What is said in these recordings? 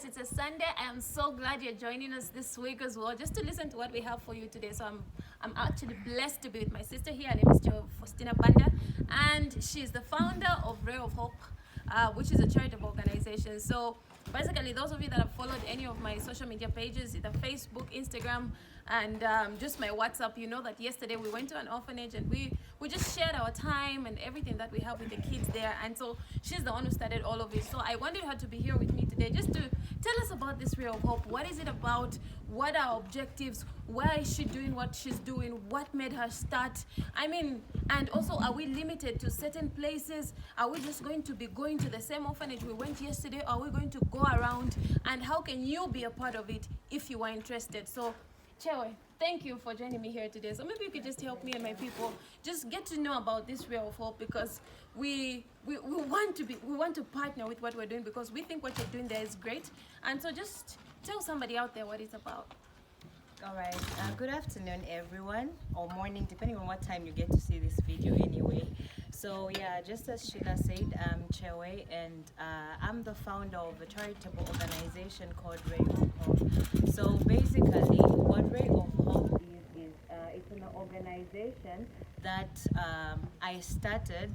It's a Sunday. I am so glad you're joining us this week as well, just to listen to what we have for you today. So I'm actually blessed to be with my sister here. Her name is Faustina Banda, and she's the founder of Ray of Hope, which is a charitable organization. So basically, those of you that have followed any of my social media pages, either Facebook, Instagram, and just my WhatsApp, you know that yesterday we went to an orphanage and we just shared our time and everything that we have with the kids there. And so she's the one who started all of it. So I wanted her to be here with me today just to tell us about this Ray of Hope. What is it about? What are our objectives? Why is she doing what she's doing? What made her start? I mean, and also, are we limited to certain places? Are we just going to be going to the same orphanage we went yesterday? Are we going to go around? And how can you be a part of it if you are interested? So Chewe, thank you for joining me here today. So maybe you could just help me and my people just get to know about this Ray of Hope, because we want to partner with what we're doing, because we think what you're doing there is great. And so just tell somebody out there what it's about. All right. Good afternoon, everyone, or morning, depending on what time you get to see this video anyway. So yeah, just as Sheila said, I'm Chewe, and I'm the founder of a charitable organization called Ray of Hope. So basically, what Ray of Hope is it's an organization that I started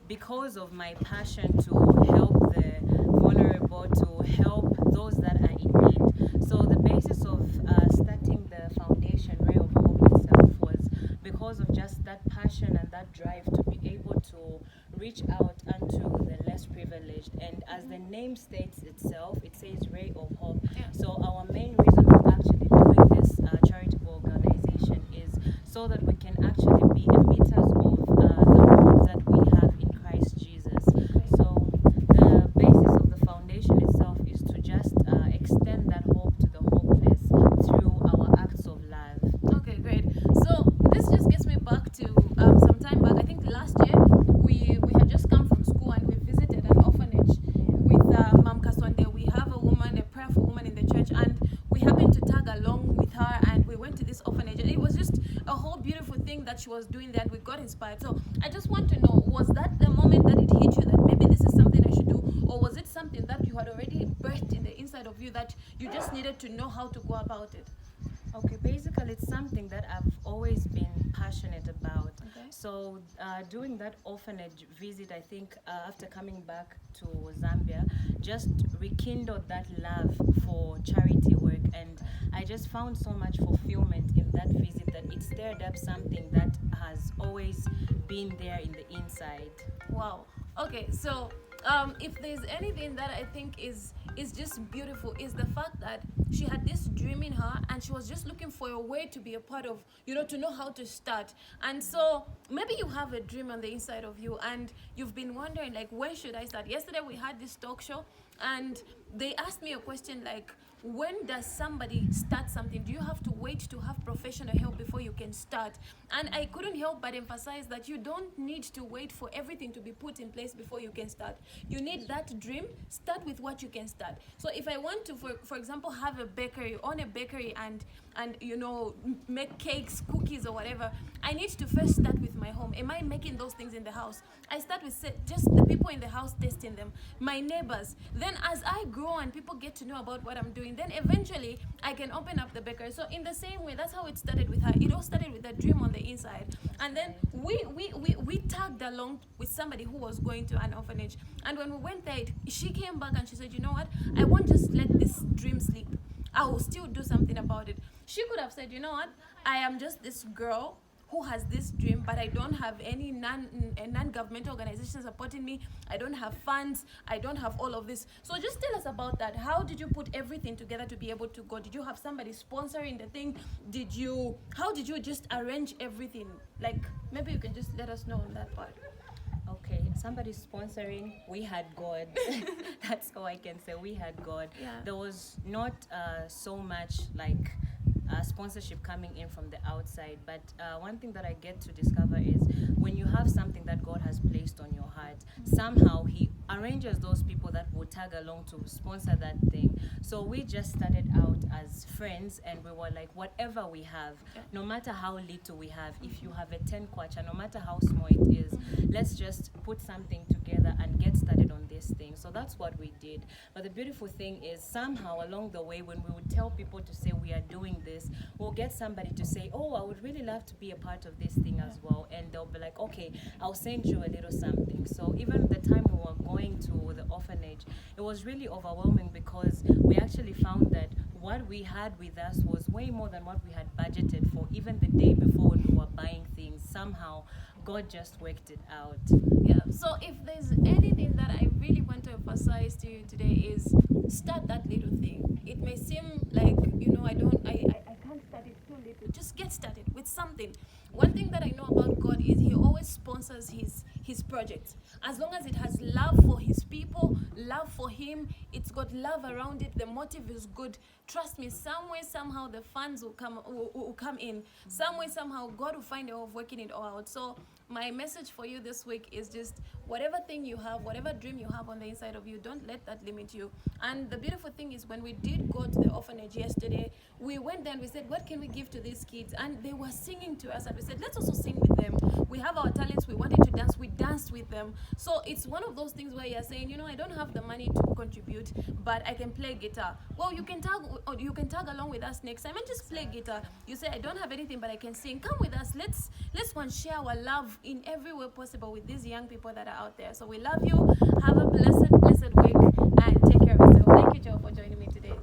because of my passion to help the vulnerable, to help those that are in need. So the basis of starting the foundation Ray of Hope itself was because of just that passion and that drive to be able to reach out unto the less privileged. And as the name states itself, it says Ray of Hope. Yeah. So our main reason for actually doing this charitable organization is so that we can actually be emitters of the hope that we have in Christ Jesus. So the basis of the foundation itself is to just extend that hope to the hopeless through our acts of love. Okay, great. So this just gets me back to some time back. I think last year we had just come from school and we visited an orphanage with Mam Kaswande. We have a woman, a prayerful woman in the church, and we happened to tag along with her, and we went to this orphanage, and it was just a whole beautiful thing that she was doing there, and we got inspired. So I just want to know, was that the moment that it hit you that maybe this is something I should do, or was it something that you had already birthed in the inside of you that you just needed to know how to go about it? Okay, basically it's something that I've always been passionate about. Okay. So doing that orphanage visit, I think after coming back to Zambia, just rekindled that love for charity work, and I just found so much fulfillment in that visit that it stirred up something that has always been there in the inside. Wow. Okay, so if there's anything that I think is just beautiful, is the fact that she had this dream in her and she was just looking for a way to be a part of, to know how to start. And so maybe you have a dream on the inside of you and you've been wondering, like, when should I start? Yesterday we had this talk show and they asked me a question like, when does somebody start something? Do you have to wait to have professional help before you can start? And I couldn't help but emphasize that you don't need to wait for everything to be put in place before you can start. You need that dream, start with what you can start. So if I want to, for example, have a bakery, own a bakery and make cakes, cookies or whatever, I need to first start with my home. Am I making those things in the house? I start with just the people in the house testing them, my neighbors. Then as I grow and people get to know about what I'm doing, then eventually I can open up the bakery. So in the same way, that's how it started with her. It all started with a dream on the inside. And then we tagged along with somebody who was going to an orphanage. And when we went there, she came back and she said, you know what? I won't just let this dream sleep. I will still do something about it. She could have said, you know what? I am just this girl who has this dream, but I don't have any non-governmental organization supporting me. I don't have funds. I don't have all of this. So just tell us about that. How did you put everything together to be able to go? Did you have somebody sponsoring the thing? How did you just arrange everything? Like, maybe you can just let us know on that part. Okay, somebody sponsoring, we had God. That's all I can say. We had God. Yeah. There was not so much like sponsorship coming in from the outside, but one thing that I get to discover is when you have something that God has placed on your heart, somehow He arranges those people that will tag along to sponsor that thing. So we just started out as friends, and we were like, whatever we have, no matter how little we have, if you have a 10 kwacha, no matter how small it is, let's just put something together together and get started on this thing. So that's what we did. But the beautiful thing is, somehow along the way, when we would tell people to say we are doing this, we'll get somebody to say, oh, I would really love to be a part of this thing as well. And they'll be like, okay, I'll send you a little something. So even the time we were going to the orphanage, it was really overwhelming because we actually found that what we had with us was way more than what we had budgeted for. Even the day before when we were buying things, somehow God just worked it out. Yeah. So if there's anything that I really want to emphasize to you today is start that little thing. It may seem like, I can't start it too little. Just get started with something. One thing that I know about God is He always sponsors His projects. As long as it has love for His people, love for Him, it's got love around it. The motive is good. Trust me, some way somehow the funds will come in. Some way somehow God will find a way of working it all out. So my message for you this week is just whatever thing you have, whatever dream you have on the inside of you, don't let that limit you. And the beautiful thing is, when we did go to the orphanage yesterday, we went there and we said, what can we give to these kids? And they were singing to us, and we said, let's also sing with them. We have our talents, we wanted to dance, we danced with them. So it's one of those things where you're saying, I don't have the money to contribute, but I can play guitar. Well, you can tag along with us next time and just play guitar. You say, I don't have anything, but I can sing. Come with us. Let's one share our love in every way possible with these young people that are out there. So we love you. Have a blessed week, and take care of yourself. Thank you, Joe, for joining me today.